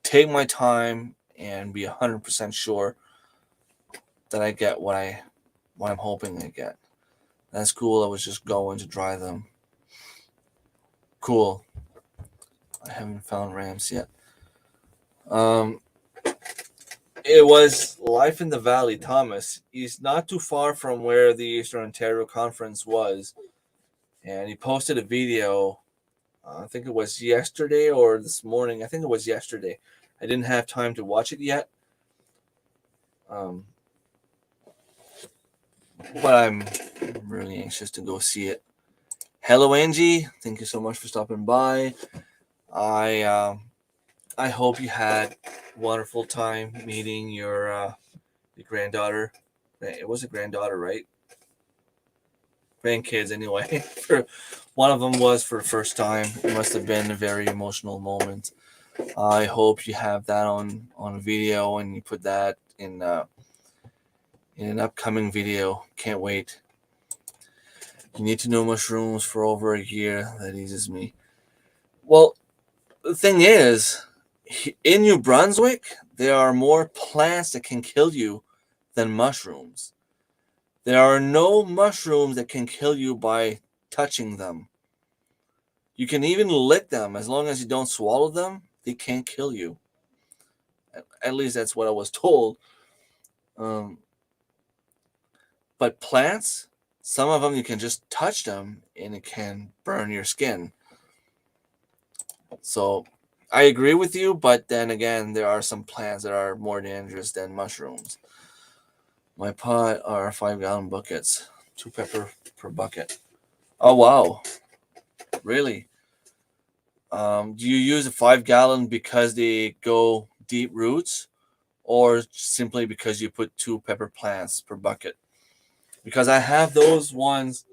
take my time and be 100% sure that I get what I'm hoping I get. That's cool. I was just going to dry them. Cool. I haven't found rams yet. It was Life in the Valley, Thomas. He's not too far from where the Eastern Ontario Conference was, and he posted a video. I think it was yesterday or this morning. I think it was yesterday. I didn't have time to watch it yet. But I'm really anxious to go see it. Hello, Angie. Thank you so much for stopping by. I hope you had a wonderful time meeting your granddaughter. It was a granddaughter, right? Grandkids, anyway. For one of them was for the first time. It must have been a very emotional moment. I hope you have that on video and you put that in an upcoming video. Can't wait. You need to know mushrooms for over a year. That eases me. Well, the thing is, in New Brunswick, there are more plants that can kill you than mushrooms. There are no mushrooms that can kill you by touching them. You can even lick them. As long as you don't swallow them, they can't kill you. At least that's what I was told. But plants, some of them you can just touch them and it can burn your skin. So I agree with you, but then again, there are some plants that are more dangerous than mushrooms. My pot are 5-gallon buckets, 2 pepper per bucket. Oh, wow. Really? Do you use a 5-gallon because they go deep roots, or simply because you put 2 pepper plants per bucket? Because I have those ones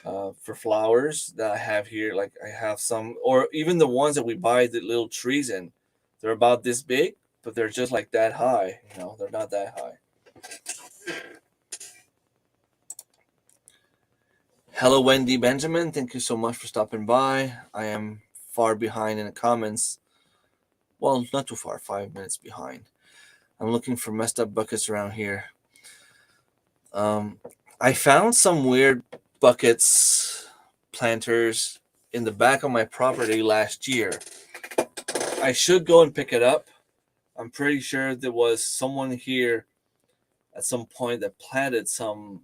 for flowers that I have here. Like I have some, or even the ones that we buy the little trees in. They're about this big, but they're just like that high. They're not that high. Hello, Wendy Benjamin. Thank you so much for stopping by. I am far behind in the comments. Well, not too far, 5 minutes behind. I'm looking for messed up buckets around here. I found some weird buckets, planters, in the back of my property last year. I should go and pick it up. I'm pretty sure there was someone here at some point that planted some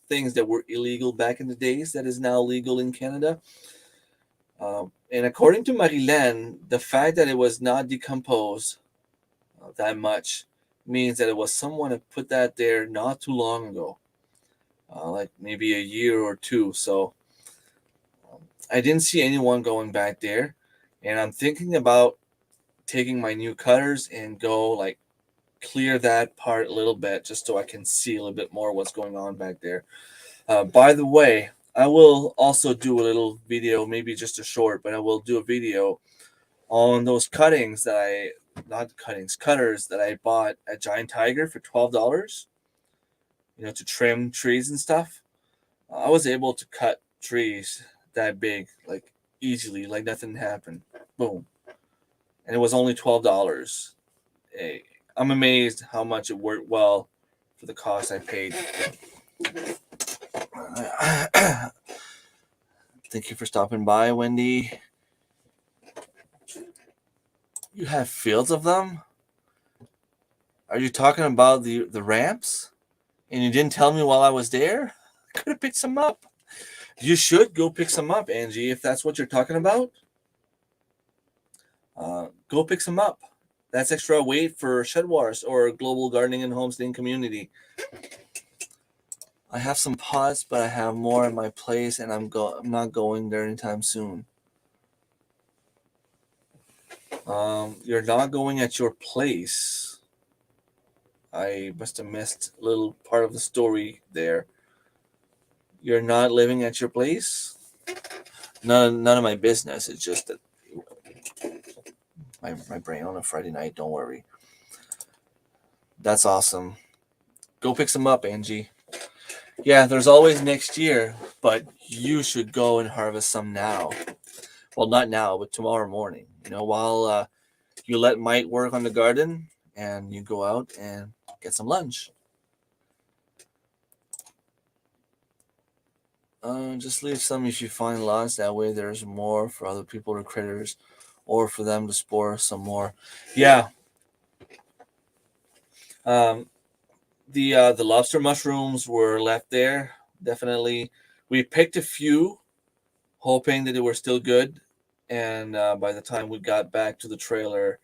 things that were illegal back in the days that is now legal in Canada. And according to Marilyn, the fact that it was not decomposed that much means that it was someone that put that there not too long ago, like maybe a year or two. So I didn't see anyone going back there, and I'm thinking about taking my new cutters and go like clear that part a little bit just so I can see a little bit more what's going on back there. By the way, I will also do a little video, maybe just a short, but I will do a video on those cutters that I bought at Giant Tiger for $12, to trim trees and stuff. I was able to cut trees that big, like easily, like nothing happened. Boom. And it was only $12. I'm amazed how much it worked well for the cost I paid. Thank you for stopping by, Wendy. You have fields of them? Are you talking about the ramps? And you didn't tell me while I was there? I could have picked some up. You should go pick some up, Angie, if that's what you're talking about. Go pick some up. That's extra weight for Shed Wars or Global Gardening and Homesteading Community. I have some pots, but I have more in my place, and I'm not going there anytime soon. You're not going at your place. I must have missed a little part of the story there. You're not living at your place? None of my business. It's just that my brain on a Friday night. Don't worry. That's awesome. Go pick some up, Angie. Yeah, there's always next year, but you should go and harvest some now. Well, not now, but tomorrow morning. While you let Mike work on the garden, and you go out and get some lunch. Just leave some if you find lots. That way, there's more for other people or critters, or for them to spore some more. Yeah. The lobster mushrooms were left there. Definitely, we picked a few, hoping that they were still good. And by the time we got back to the trailer,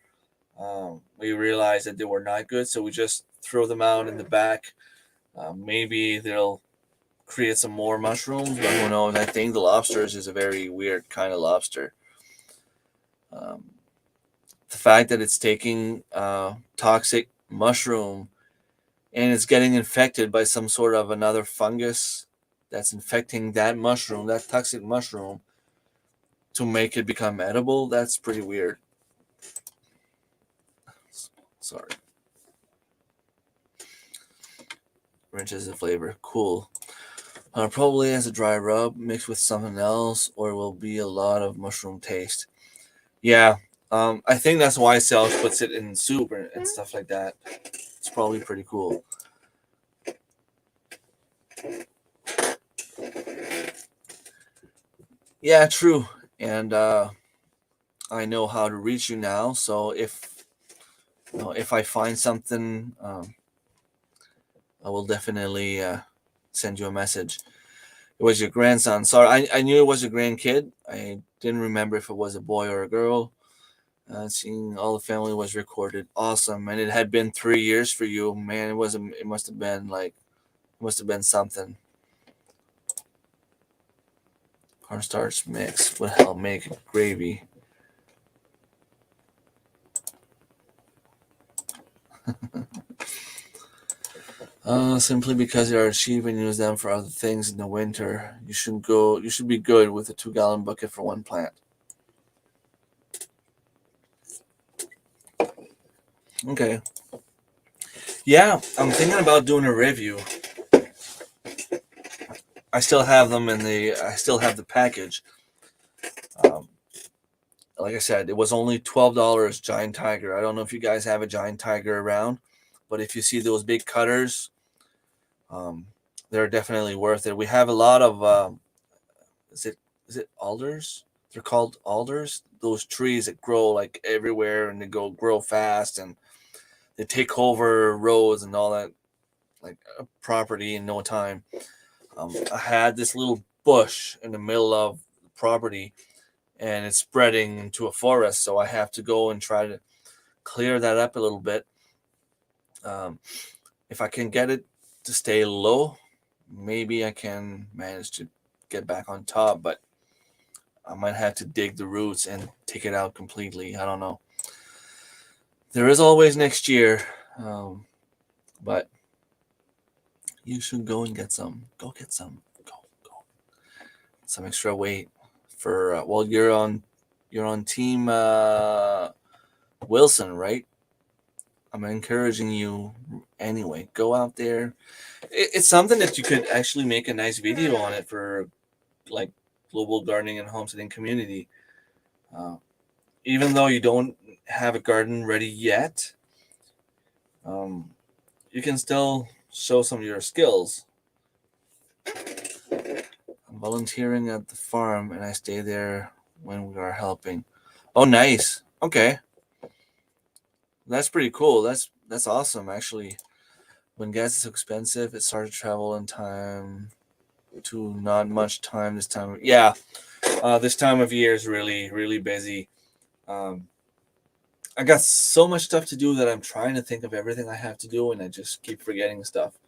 we realized that they were not good. So we just throw them out in the back. Maybe they'll create some more mushrooms, but who knows? I think the lobsters is a very weird kind of lobster. The fact that it's taking toxic mushroom and it's getting infected by some sort of another fungus that's infecting that mushroom, that toxic mushroom, to make it become edible, that's pretty weird. Sorry. Wrenches the flavor. Cool. Probably as a dry rub mixed with something else, or it will be a lot of mushroom taste. Yeah, I think that's why Sales puts it in soup and stuff like that. It's probably pretty cool. Yeah, true. And I know how to reach you now. So if I find something, I will definitely send you a message. It was your grandson. Sorry, I knew it was a grandkid. I didn't remember if it was a boy or a girl. Seeing all the family was recorded. Awesome. And it had been 3 years for you. Man, it must have been something. Cornstarch mix would help make gravy. Simply because they are cheap and use them for other things in the winter. You should be good with a 2-gallon bucket for one plant. Okay. Yeah, I'm thinking about doing a review. I still have them I still have the package. Like I said, it was only $12 Giant Tiger. I don't know if you guys have a Giant Tiger around, but if you see those big cutters, they're definitely worth it. We have a lot of is it alders? They're called alders. Those trees that grow like everywhere and they grow fast and they take over roads and all that, like property in no time. I had this little bush in the middle of the property, and it's spreading into a forest. So I have to go and try to clear that up a little bit. If I can get it to stay low, maybe I can manage to get back on top, but I might have to dig the roots and take it out completely. I don't know. There is always next year, but you should go and get some. Go get some. Go. Some extra weight for well, you're on team Wilson, right? I'm encouraging you anyway. Go out there. It's something that you could actually make a nice video on it for like global gardening and homesteading community. Even though you don't have a garden ready yet, you can still show some of your skills. I'm volunteering at the farm and I stay there when we are helping. Oh, nice. Okay. That's pretty cool. That's awesome, actually. When gas is expensive, it's hard to travel in time to not much time this time. Yeah, this time of year is really, really busy. I got so much stuff to do that I'm trying to think of everything I have to do, and I just keep forgetting stuff.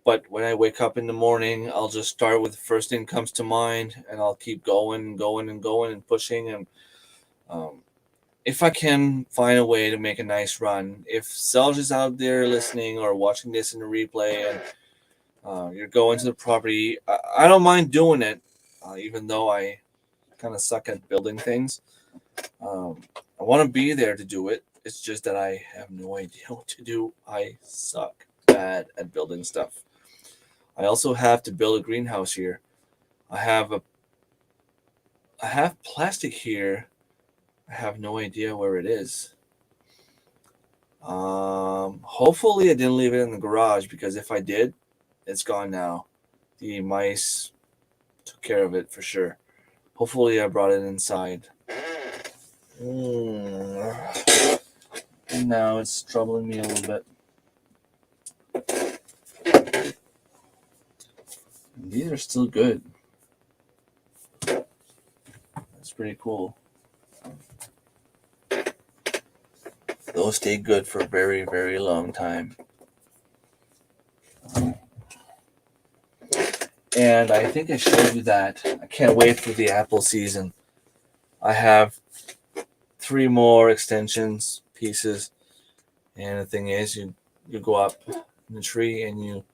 But when I wake up in the morning, I'll just start with the first thing comes to mind, and I'll keep going and going and going and pushing. And um, if I can find a way to make a nice run, if Selge is out there listening or watching this in the replay, and you're going to the property, I don't mind doing it, even though I kind of suck at building things. I want to be there to do it. It's just that I have no idea what to do. I suck bad at building stuff. I also have to build a greenhouse here. I have a I have plastic here. I have no idea where it is. Hopefully I didn't leave it in the garage, because if I did, it's gone now. The mice took care of it for sure. Hopefully I brought it inside. Now it's troubling me a little bit. These are still good. That's pretty cool. Those stay good for a very, very long time. And I think I showed you that. I can't wait for the apple season. I have 3 more extensions pieces. And the thing is, you go up in the tree and you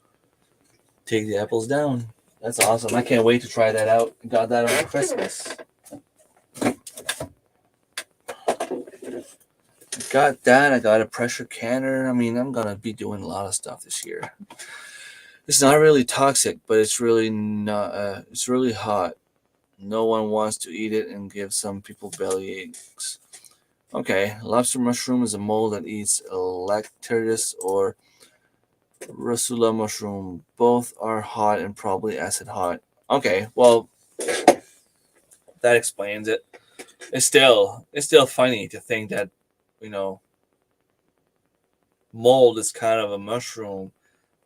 take the apples down. That's awesome. I can't wait to try that out. I got that on Christmas. Got that. I got a pressure canner. I mean, I'm gonna be doing a lot of stuff this year. It's not really toxic, but it's really not. It's really hot. No one wants to eat it and give some people belly aches. Okay, lobster mushroom is a mold that eats Lactarius or Russula mushroom. Both are hot and probably acid hot. Okay, well, that explains it. It's still funny to think that, you know, mold is kind of a mushroom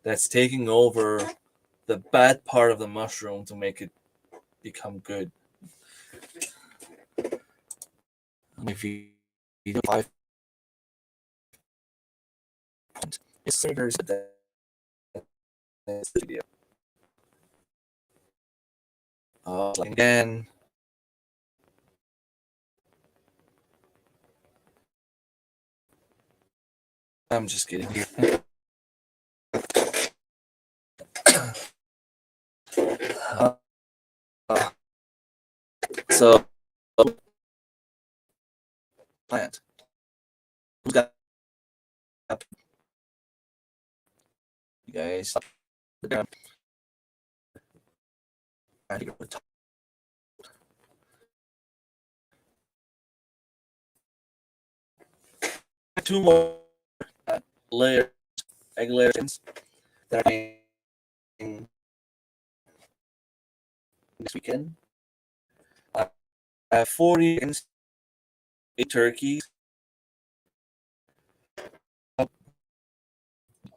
that's taking over the bad part of the mushroom to make it become good. If you do 5 it's so very sad that that's the video. Again. I'm just kidding here. So, plant. Who's got you guys? Two more layers, egg layers that are making next weekend. I have 40 chickens, 8 turkeys.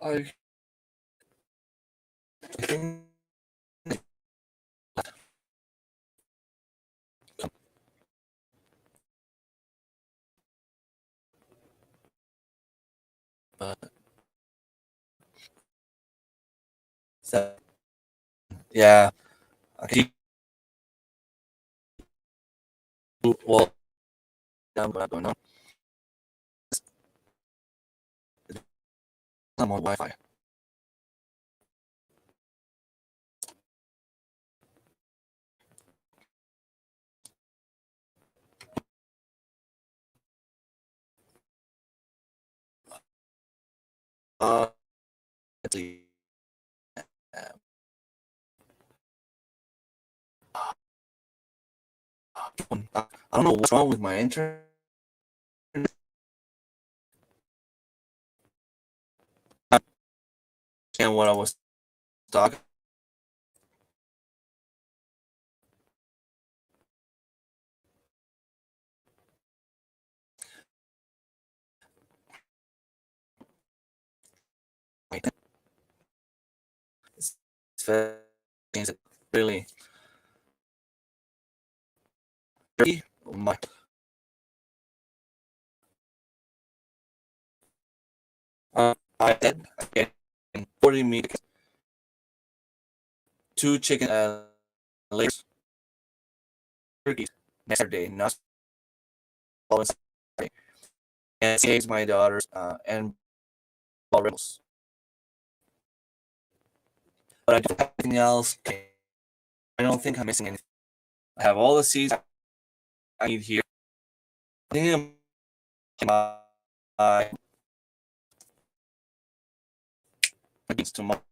I think so, yeah. Okay. Well, I'm going on. I'm on Wi-Fi. Let's see. I don't know what's wrong with my internet. And what I was talking. It's really my I did 40 meters 2 chicken layers turkeys next Saturday, not following Saturday. And saves my daughters and WildEdibles. But I don't have anything else. I don't think I'm missing anything. I have all the seeds I need here. I think my beans tomorrow.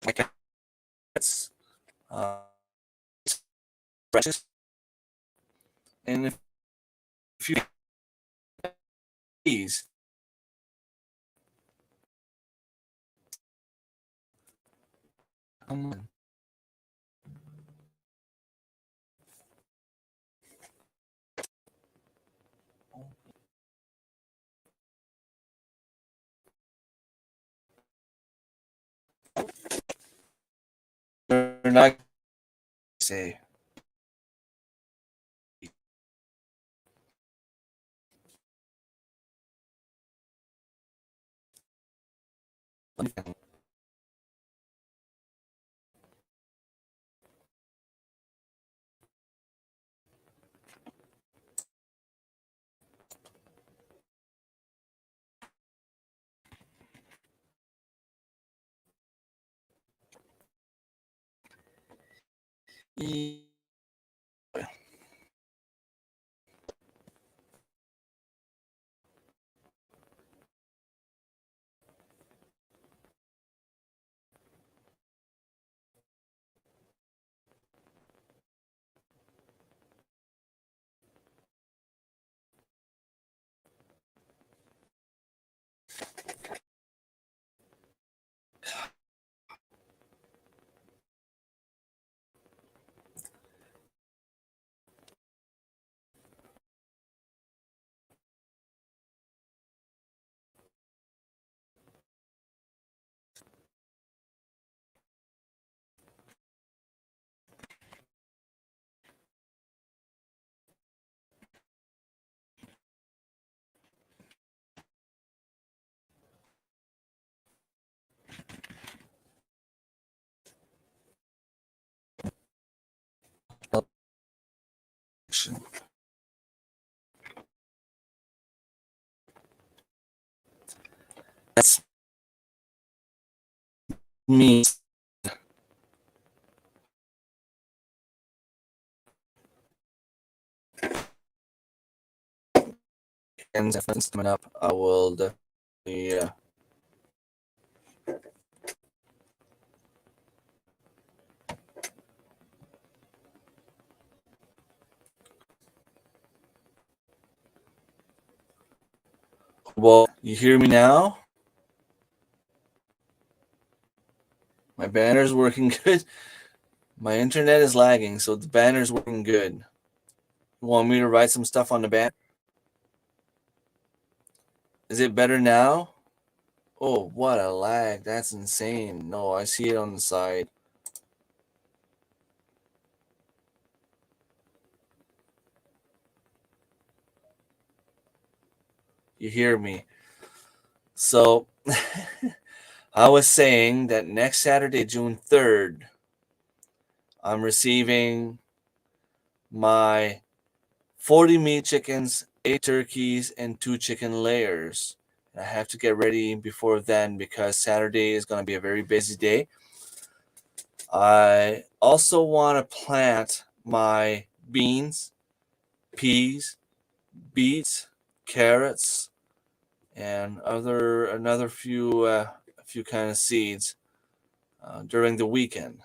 My cats precious. And if you these come on. They're not say that's me. And if it's coming up, I will definitely well, you hear me now? My banner's working good. My internet is lagging, so the banner's working good. You want me to write some stuff on the banner? Is it better now? Oh, what a lag. That's insane. No, I see it on the side. You hear me? So, I was saying that next Saturday, June 3rd, I'm receiving my 40 meat chickens, 8 turkeys, and 2 chicken layers. And I have to get ready before then because Saturday is going to be a very busy day. I also want to plant my beans, peas, beets, carrots, and another few kind of seeds during the weekend.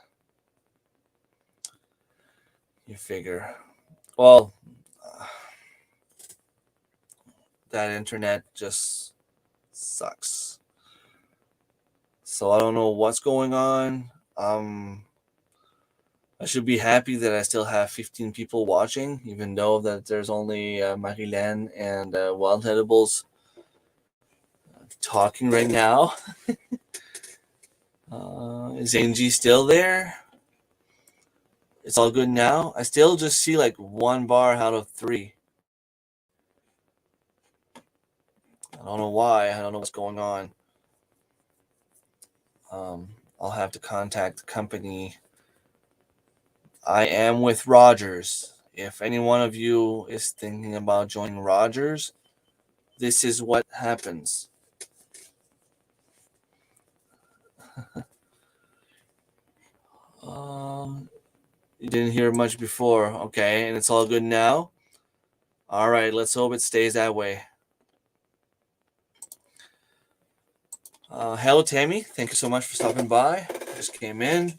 You figure. Well, that internet just sucks. So I don't know what's going on. I should be happy that I still have 15 people watching, even though that there's only Marilyn and WildEdibles talking right now. Is Angie still there? It's all good now. I still just see like 1 bar out of 3. I don't know why. I don't know what's going on. I'll have to contact the company. I am with Rogers. If any one of you is thinking about joining Rogers, this is what happens. You didn't hear much before, okay, and it's all good now? All right, let's hope it stays that way. Hello, Tammy. Thank you so much for stopping by. Just came in.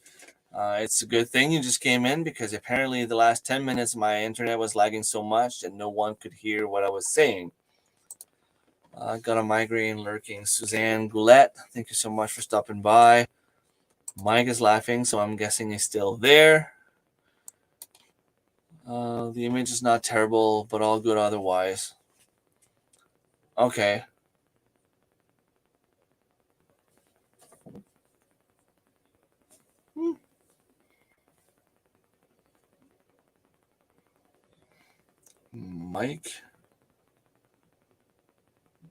It's a good thing you just came in because apparently the last 10 minutes my internet was lagging so much that no one could hear what I was saying. Got a migraine lurking. Suseanne E Goulet, thank you so much for stopping by. Mike is laughing, so I'm guessing he's still there. The image is not terrible, but all good otherwise. Okay. Mike?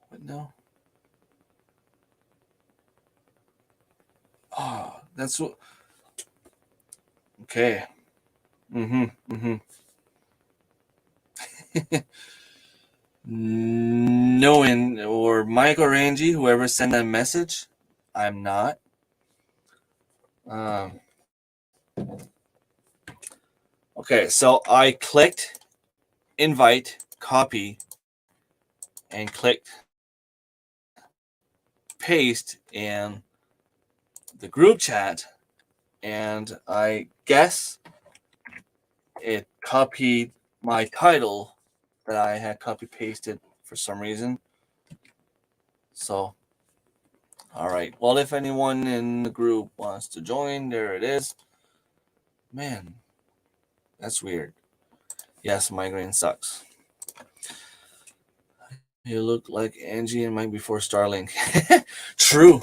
What now? Oh, that's what. Okay. No, or Mike or Angie, whoever sent that message, I'm not. Okay, so I clicked invite, copy, and clicked paste in the group chat, and I guess it copied my title that I had copy pasted for some reason. So, all right. Well, if anyone in the group wants to join, there it is. Man, that's weird. Yes, migraine sucks. You look like Angie and Mike before Starlink. True.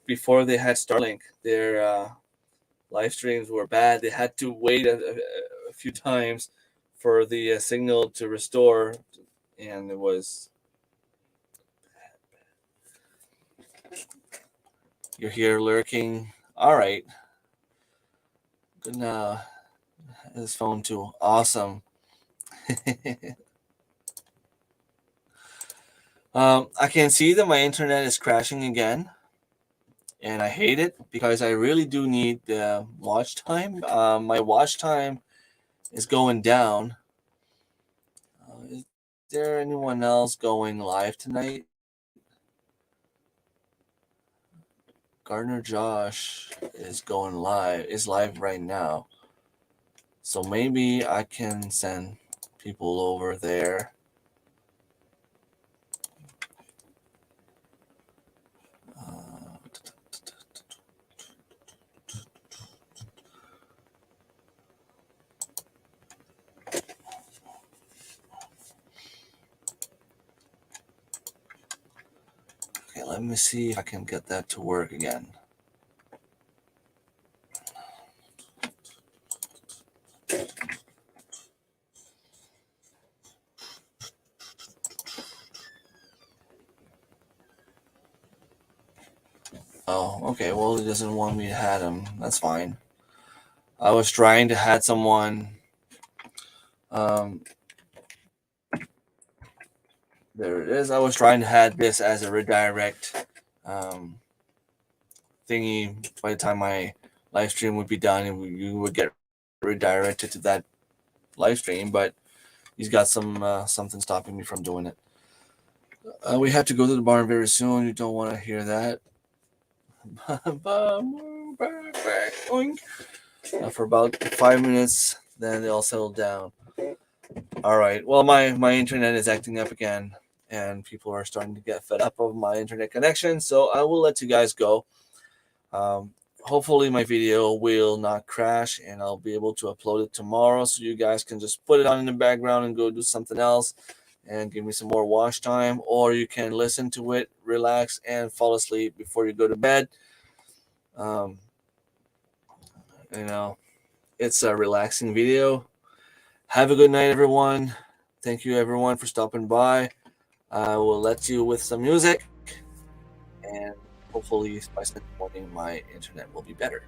Before they had Starlink, their live streams were bad. They had to wait a few times for the signal to restore, and it was. You're here lurking. All right. Good now. His phone too. Awesome. I can see that my internet is crashing again, and I hate it because I really do need the watch time. My watch time is going down. Is there anyone else going live tonight? Gardner Josh is live right now. So maybe I can send people over there. Okay, let me see if I can get that to work again. Oh, okay. Well, he doesn't want me to have him. That's fine. I was trying to have someone. There it is. I was trying to have this as a redirect thingy. By the time my live stream would be done, and you would get redirected to that live stream. But he's got something stopping me from doing it. We have to go to the barn very soon. You don't want to hear that. For about 5 minutes, then they all settle down. All right. Well, my internet is acting up again, and people are starting to get fed up of my internet connection. So I will let you guys go. Hopefully, my video will not crash, and I'll be able to upload it tomorrow, so you guys can just put it on in the background and go do something else, and give me some more watch time, or you can listen to it, relax, and fall asleep before you go to bed. It's a relaxing video. Have a good night, everyone. Thank you, everyone, for stopping by. I will let you with some music, and hopefully by Sunday morning my internet will be better.